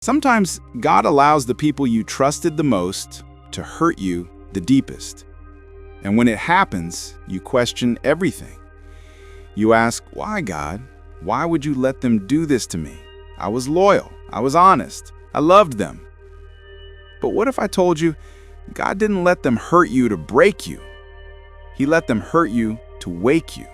Sometimes God allows the people you trusted the most to hurt you the deepest. And when it happens, you question everything. You ask, why, God? Why would you let them do this to me? I was loyal. I was honest. I loved them. But what if I told you God didn't let them hurt you to break you? He let them hurt you to wake you.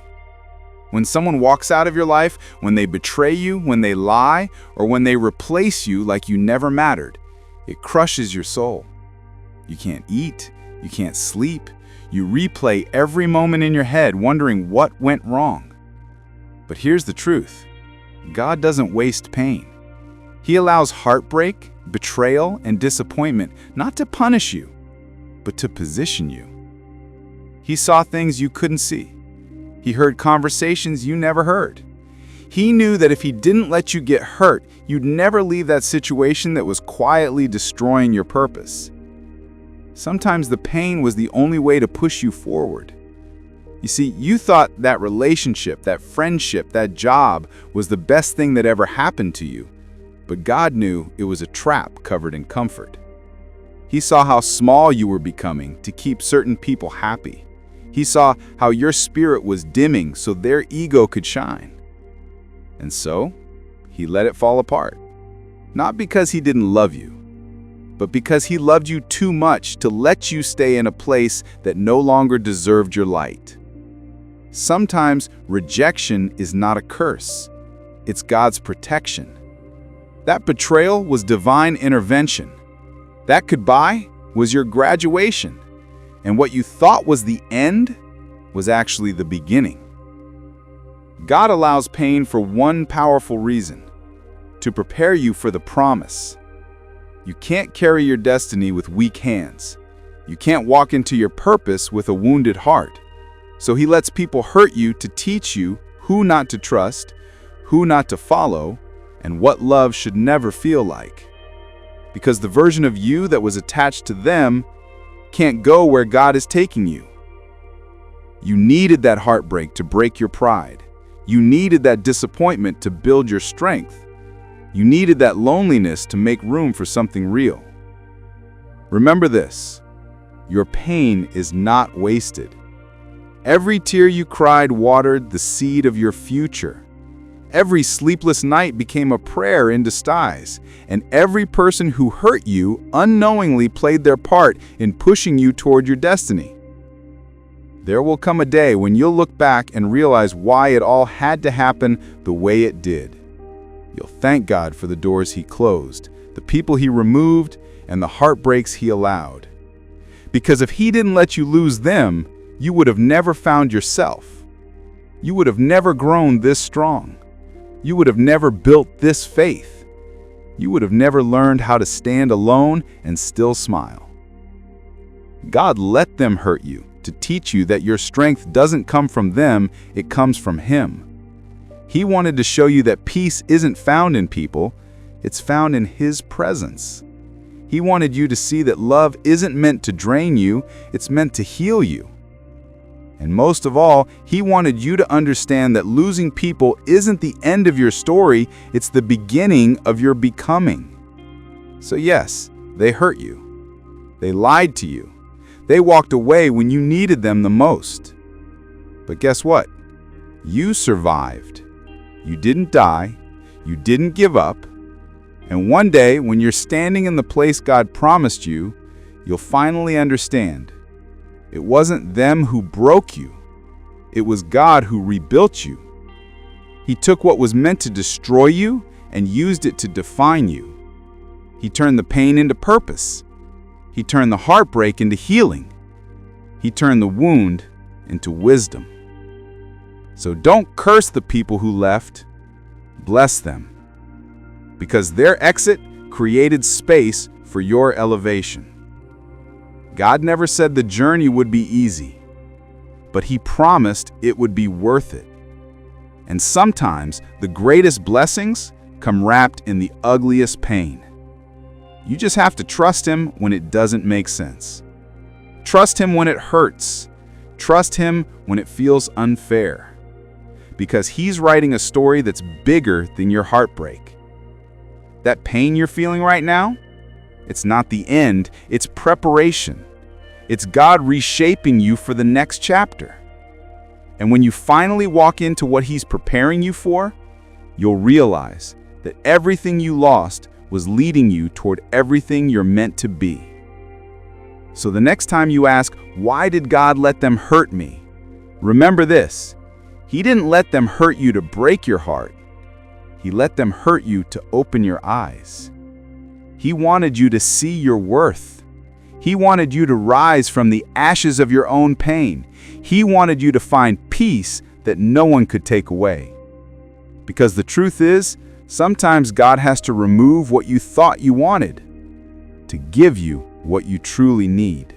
When someone walks out of your life, when they betray you, when they lie, or when they replace you like you never mattered, it crushes your soul. You can't eat, you can't sleep, you replay every moment in your head wondering what went wrong. But here's the truth: God doesn't waste pain. He allows heartbreak, betrayal, and disappointment not to punish you, but to position you. He saw things you couldn't see. He heard conversations you never heard. He knew that if he didn't let you get hurt, you'd never leave that situation that was quietly destroying your purpose. Sometimes the pain was the only way to push you forward. You see, you thought that relationship, that friendship, that job was the best thing that ever happened to you, but God knew it was a trap covered in comfort. He saw how small you were becoming to keep certain people happy. He saw how your spirit was dimming so their ego could shine. And so, he let it fall apart. Not because he didn't love you, but because he loved you too much to let you stay in a place that no longer deserved your light. Sometimes rejection is not a curse. It's God's protection. That betrayal was divine intervention. That goodbye was your graduation. And what you thought was the end was actually the beginning. God allows pain for one powerful reason: to prepare you for the promise. You can't carry your destiny with weak hands. You can't walk into your purpose with a wounded heart. So he lets people hurt you to teach you who not to trust, who not to follow, and what love should never feel like. Because the version of you that was attached to them can't go where God is taking you. You needed that heartbreak to break your pride. You needed that disappointment to build your strength. You needed that loneliness to make room for something real. Remember this: your pain is not wasted. Every tear you cried watered the seed of your future. Every sleepless night became a prayer in disguise, and every person who hurt you unknowingly played their part in pushing you toward your destiny. There will come a day when you'll look back and realize why it all had to happen the way it did. You'll thank God for the doors he closed, the people he removed, and the heartbreaks he allowed. Because if he didn't let you lose them, you would have never found yourself. You would have never grown this strong. You would have never built this faith. You would have never learned how to stand alone and still smile. God let them hurt you to teach you that your strength doesn't come from them, it comes from him. He wanted to show you that peace isn't found in people, it's found in his presence. He wanted you to see that love isn't meant to drain you, it's meant to heal you. And most of all, he wanted you to understand that losing people isn't the end of your story, it's the beginning of your becoming. So yes, they hurt you. They lied to you. They walked away when you needed them the most. But guess what? You survived. You didn't die. You didn't give up. And one day, when you're standing in the place God promised you, you'll finally understand. It wasn't them who broke you. It was God who rebuilt you. He took what was meant to destroy you and used it to define you. He turned the pain into purpose. He turned the heartbreak into healing. He turned the wound into wisdom. So don't curse the people who left. Bless them. Because their exit created space for your elevation. God never said the journey would be easy, but he promised it would be worth it. And sometimes the greatest blessings come wrapped in the ugliest pain. You just have to trust him when it doesn't make sense. Trust him when it hurts. Trust him when it feels unfair. Because he's writing a story that's bigger than your heartbreak. that pain you're feeling right now, it's not the end, it's preparation. It's God reshaping you for the next chapter. And when you finally walk into what He's preparing you for, you'll realize that everything you lost was leading you toward everything you're meant to be. So the next time you ask, why did God let them hurt me? Remember this: He didn't let them hurt you to break your heart. He let them hurt you to open your eyes. He wanted you to see your worth. He wanted you to rise from the ashes of your own pain. He wanted you to find peace that no one could take away. Because the truth is, sometimes God has to remove what you thought you wanted to give you what you truly need.